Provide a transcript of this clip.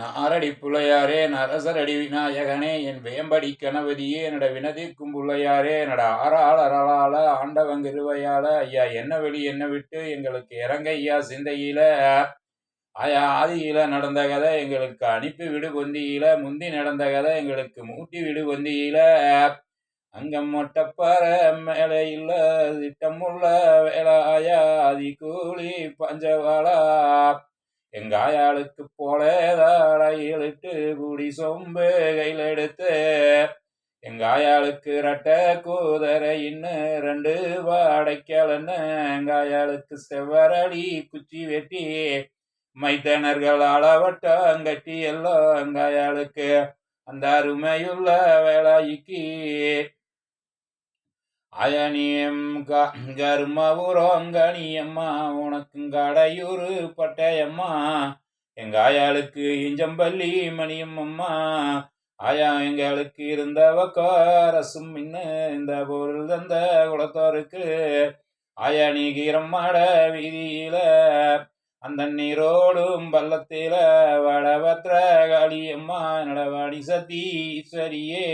நாரடி புலையாரே நரசரடி விநாயகனே என் வேம்படி கணபதியே நட வினதிக்கும் புள்ளையாரே நட ஆறாள் அரளால ஆண்டவங்க இருவையால ஐயா என்ன வெளி என்ன விட்டு எங்களுக்கு இறங்க ஐயா சிந்தையில ஆயா ஆதியில நடந்த கதை எங்களுக்கு அனுப்பி விடு பொந்தியில முந்தி நடந்த கதை எங்களுக்கு மூட்டி விடு பொந்தியில அங்கம் மொட்டப்பாற மேலே இல்ல திட்டமுள்ள வேலாயா ஆதி கூலி பஞ்சவாளா எங்காயாளுக்கு போலேதாளையிலிட்டு கூடி சொம்பு கையில் எடுத்து எங்காயாளுக்கு ரட்ட கூதரை இன்னும் 2 வாடைக்கலன்னு எங்காயாளுக்கு செவ்வரளி குச்சி வெட்டி மைத்தனர்கள் அளவட்டங்கட்டி எல்லாம் எங்காயாளுக்கு அந்த அருமையுள்ள வேலாய்க்கு அயனியம் கருமபுரோங்கனியம்மா உனக்கும் கடையூரு பட்டையம்மா எங்காயாளுக்கு இஞ்சம்பள்ளி மணியம்மம்மா ஆயா எங்களுக்கு இருந்தவக்காரசும் இன்னும் இந்த பொருள் தந்த குளத்தோருக்கு ஆயா நீ கீரம்மாட வீதியில அந்த நீரோடும் பள்ளத்தில வடபத்திர காளியம்மா நடவாடி சத்தீஸ்வரியே